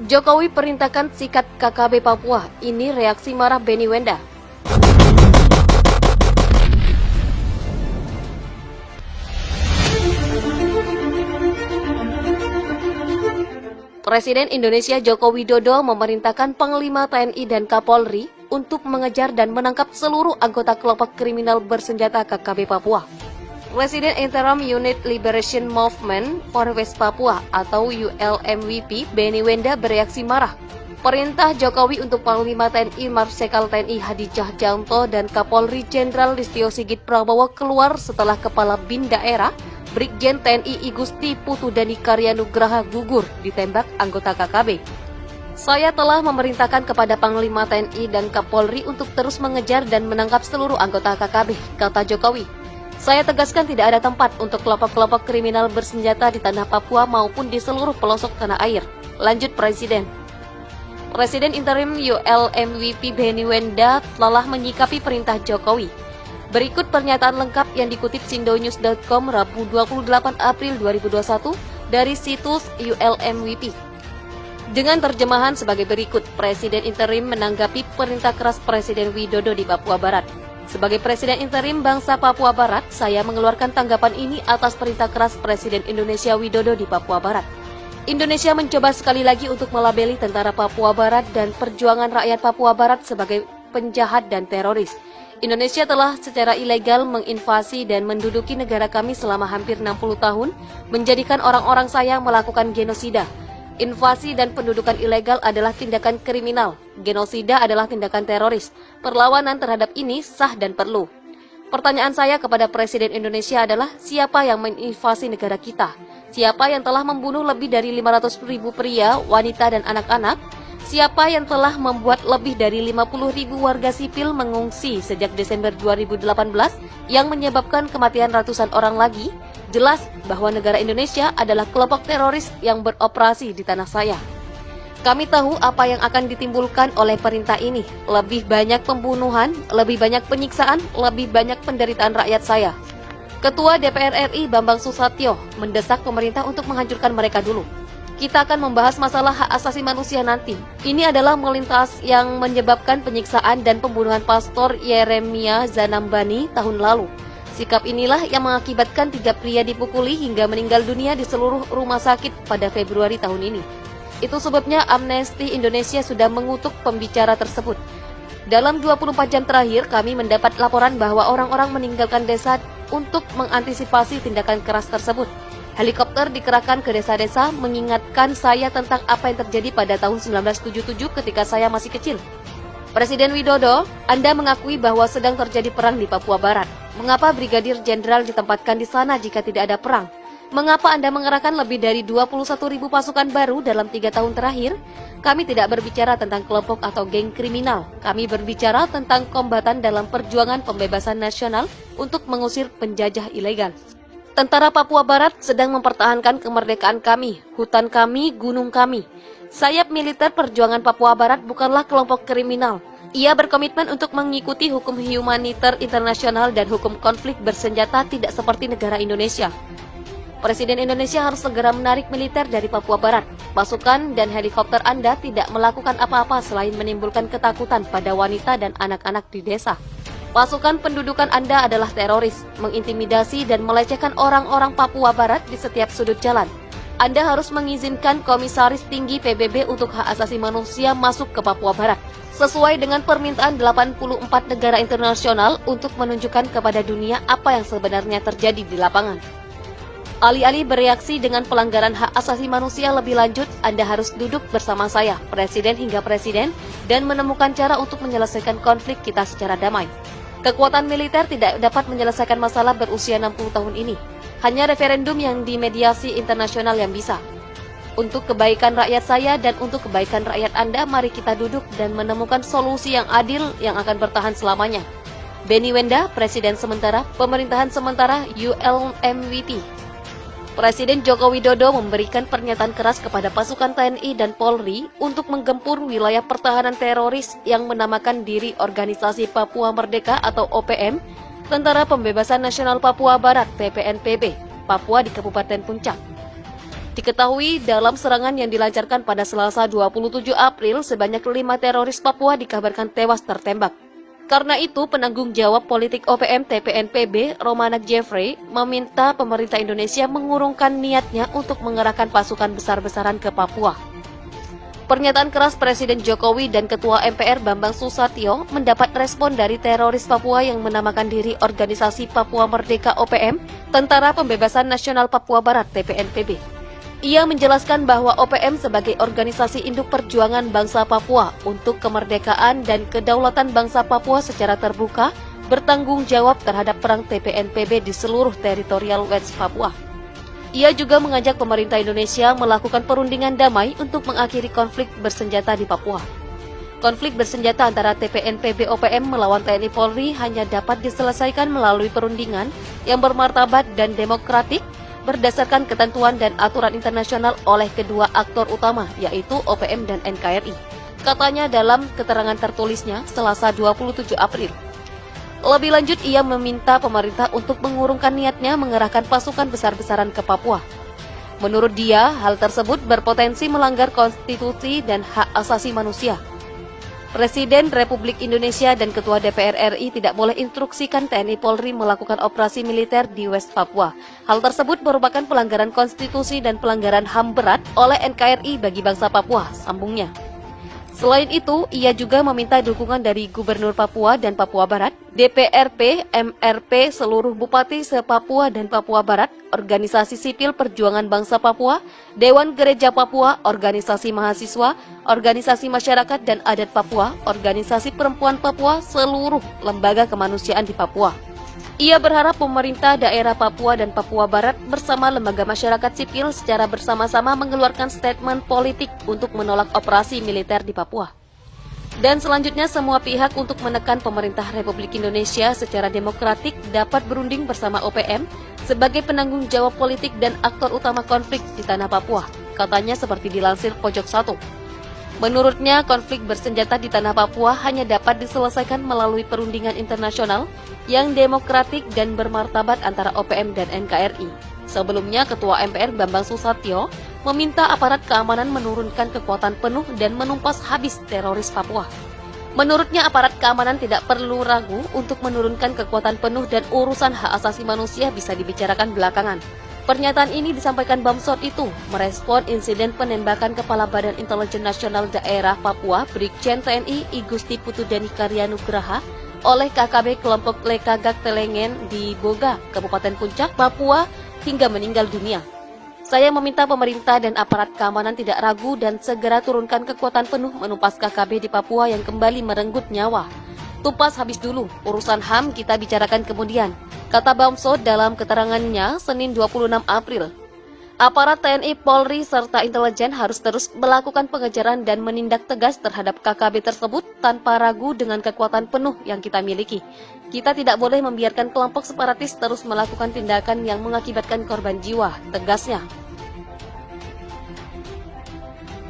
Jokowi perintahkan sikat KKB Papua. Ini reaksi marah Benny Wenda. Presiden Indonesia Joko Widodo memerintahkan Panglima TNI dan Kapolri untuk mengejar dan menangkap seluruh anggota kelompok kriminal bersenjata KKB Papua. Presiden Interim Unit Liberation Movement for West Papua atau ULMWP Benny Wenda bereaksi marah. Perintah Jokowi untuk Panglima TNI Marsikal TNI Hadi Cahyanto dan Kapolri Jenderal Listio Sigit Prabowo keluar setelah Kepala BIN Daerah Brigjen TNI Igusti Putudani Karyanugraha gugur ditembak anggota KKB. Saya telah memerintahkan kepada Panglima TNI dan Kapolri untuk terus mengejar dan menangkap seluruh anggota KKB, kata Jokowi. Saya tegaskan tidak ada tempat untuk kelompok-kelompok kriminal bersenjata di tanah Papua maupun di seluruh pelosok tanah air. Lanjut Presiden. Presiden Interim ULMWP Benny Wenda telah menyikapi perintah Jokowi. Berikut pernyataan lengkap yang dikutip sindonews.com Rabu 28 April 2021 dari situs ULMWP. Dengan terjemahan sebagai berikut, Presiden Interim menanggapi perintah keras Presiden Widodo di Papua Barat. Sebagai Presiden Interim Bangsa Papua Barat, saya mengeluarkan tanggapan ini atas perintah keras Presiden Indonesia Widodo di Papua Barat. Indonesia mencoba sekali lagi untuk melabeli tentara Papua Barat dan perjuangan rakyat Papua Barat sebagai penjahat dan teroris. Indonesia telah secara ilegal menginvasi dan menduduki negara kami selama hampir 60 tahun, menjadikan orang-orang saya melakukan genosida. Invasi dan pendudukan ilegal adalah tindakan kriminal. Genosida adalah tindakan teroris. Perlawanan terhadap ini sah dan perlu. Pertanyaan saya kepada Presiden Indonesia adalah siapa yang menginvasi negara kita? Siapa yang telah membunuh lebih dari 500.000 pria, wanita, dan anak-anak? Siapa yang telah membuat lebih dari 50.000 warga sipil mengungsi sejak Desember 2018 yang menyebabkan kematian ratusan orang lagi? Jelas bahwa negara Indonesia adalah kelompok teroris yang beroperasi di tanah saya. Kami tahu apa yang akan ditimbulkan oleh perintah ini. Lebih banyak pembunuhan, lebih banyak penyiksaan, lebih banyak penderitaan rakyat saya. Ketua DPR RI Bambang Susatyo mendesak pemerintah untuk menghancurkan mereka dulu. Kita akan membahas masalah hak asasi manusia nanti. Ini adalah melintas yang menyebabkan penyiksaan dan pembunuhan Pastor Yeremia Zanambani tahun lalu. Sikap inilah yang mengakibatkan 3 pria dipukuli hingga meninggal dunia di seluruh rumah sakit pada Februari tahun ini. Itu sebabnya Amnesty Indonesia sudah mengutuk pembicara tersebut. Dalam 24 jam terakhir, kami mendapat laporan bahwa orang-orang meninggalkan desa untuk mengantisipasi tindakan keras tersebut. Helikopter dikerahkan ke desa-desa mengingatkan saya tentang apa yang terjadi pada tahun 1977 ketika saya masih kecil. Presiden Widodo, Anda mengakui bahwa sedang terjadi perang di Papua Barat. Mengapa Brigadir Jenderal ditempatkan di sana jika tidak ada perang? Mengapa Anda mengerahkan lebih dari 21.000 pasukan baru dalam 3 tahun terakhir? Kami tidak berbicara tentang kelompok atau geng kriminal. Kami berbicara tentang kombatan dalam perjuangan pembebasan nasional untuk mengusir penjajah ilegal. Tentara Papua Barat sedang mempertahankan kemerdekaan kami, hutan kami, gunung kami. Sayap militer perjuangan Papua Barat bukanlah kelompok kriminal. Ia berkomitmen untuk mengikuti hukum humaniter internasional dan hukum konflik bersenjata tidak seperti negara Indonesia. Presiden Indonesia harus segera menarik militer dari Papua Barat. Pasukan dan helikopter Anda tidak melakukan apa-apa selain menimbulkan ketakutan pada wanita dan anak-anak di desa. Pasukan pendudukan Anda adalah teroris, mengintimidasi dan melecehkan orang-orang Papua Barat di setiap sudut jalan. Anda harus mengizinkan Komisaris Tinggi PBB untuk Hak Asasi Manusia masuk ke Papua Barat, sesuai dengan permintaan 84 negara internasional untuk menunjukkan kepada dunia apa yang sebenarnya terjadi di lapangan. Alih-alih bereaksi dengan pelanggaran hak asasi manusia lebih lanjut, Anda harus duduk bersama saya, Presiden hingga Presiden, dan menemukan cara untuk menyelesaikan konflik kita secara damai. Kekuatan militer tidak dapat menyelesaikan masalah berusia 60 tahun ini. Hanya referendum yang dimediasi internasional yang bisa. Untuk kebaikan rakyat saya dan untuk kebaikan rakyat Anda, mari kita duduk dan menemukan solusi yang adil yang akan bertahan selamanya. Benny Wenda, Presiden Sementara, Pemerintahan Sementara ULMWP. Presiden Joko Widodo memberikan pernyataan keras kepada pasukan TNI dan Polri untuk menggempur wilayah pertahanan teroris yang menamakan diri Organisasi Papua Merdeka atau OPM, Tentara Pembebasan Nasional Papua Barat (TPNPB), Papua di Kabupaten Puncak. Diketahui dalam serangan yang dilancarkan pada Selasa 27 April, sebanyak 5 teroris Papua dikabarkan tewas tertembak. Karena itu, penanggung jawab politik OPM TPNPB, Romanak Jeffrey, meminta pemerintah Indonesia mengurungkan niatnya untuk mengerahkan pasukan besar-besaran ke Papua. Pernyataan keras Presiden Jokowi dan Ketua MPR Bambang Susatyo mendapat respon dari teroris Papua yang menamakan diri Organisasi Papua Merdeka OPM, Tentara Pembebasan Nasional Papua Barat TPNPB. Ia menjelaskan bahwa OPM sebagai organisasi induk perjuangan bangsa Papua untuk kemerdekaan dan kedaulatan bangsa Papua secara terbuka bertanggung jawab terhadap perang TPNPB di seluruh teritorial West Papua. Ia juga mengajak pemerintah Indonesia melakukan perundingan damai untuk mengakhiri konflik bersenjata di Papua. Konflik bersenjata antara TPNPB OPM melawan TNI Polri hanya dapat diselesaikan melalui perundingan yang bermartabat dan demokratik berdasarkan ketentuan dan aturan internasional oleh kedua aktor utama, yaitu OPM dan NKRI. Katanya dalam keterangan tertulisnya Selasa 27 April. Lebih lanjut, ia meminta pemerintah untuk mengurungkan niatnya mengerahkan pasukan besar-besaran ke Papua. Menurut dia, hal tersebut berpotensi melanggar konstitusi dan hak asasi manusia. Presiden Republik Indonesia dan Ketua DPR RI tidak boleh instruksikan TNI Polri melakukan operasi militer di West Papua. Hal tersebut merupakan pelanggaran konstitusi dan pelanggaran HAM berat oleh NKRI bagi bangsa Papua, sambungnya. Selain itu, ia juga meminta dukungan dari Gubernur Papua dan Papua Barat, DPRP, MRP, seluruh bupati se-Papua dan Papua Barat, organisasi sipil perjuangan bangsa Papua, Dewan Gereja Papua, organisasi mahasiswa, organisasi masyarakat dan adat Papua, organisasi perempuan Papua, seluruh lembaga kemanusiaan di Papua. Ia berharap pemerintah daerah Papua dan Papua Barat bersama lembaga masyarakat sipil secara bersama-sama mengeluarkan statement politik untuk menolak operasi militer di Papua. Dan selanjutnya semua pihak untuk menekan pemerintah Republik Indonesia secara demokratik dapat berunding bersama OPM sebagai penanggung jawab politik dan aktor utama konflik di tanah Papua, katanya seperti dilansir Pojok 1. Menurutnya, konflik bersenjata di tanah Papua hanya dapat diselesaikan melalui perundingan internasional yang demokratik dan bermartabat antara OPM dan NKRI. Sebelumnya, Ketua MPR Bambang Susatyo meminta aparat keamanan menurunkan kekuatan penuh dan menumpas habis teroris Papua. Menurutnya, aparat keamanan tidak perlu ragu untuk menurunkan kekuatan penuh dan urusan hak asasi manusia bisa dibicarakan belakangan. Pernyataan ini disampaikan Bamsud itu merespon insiden penembakan Kepala Badan Intelijen Nasional Daerah Papua Brigjen TNI I Gusti Putudeni Karyanugraha oleh KKB kelompok Lekagak Telengen di Boga, Kabupaten Puncak, Papua hingga meninggal dunia. Saya meminta pemerintah dan aparat keamanan tidak ragu dan segera turunkan kekuatan penuh menumpas KKB di Papua yang kembali merenggut nyawa. Tumpas habis dulu, urusan HAM kita bicarakan kemudian, kata Bamsud dalam keterangannya Senin 26 April. Aparat TNI, Polri, serta intelijen harus terus melakukan pengejaran dan menindak tegas terhadap KKB tersebut tanpa ragu dengan kekuatan penuh yang kita miliki. Kita tidak boleh membiarkan kelompok separatis terus melakukan tindakan yang mengakibatkan korban jiwa, tegasnya.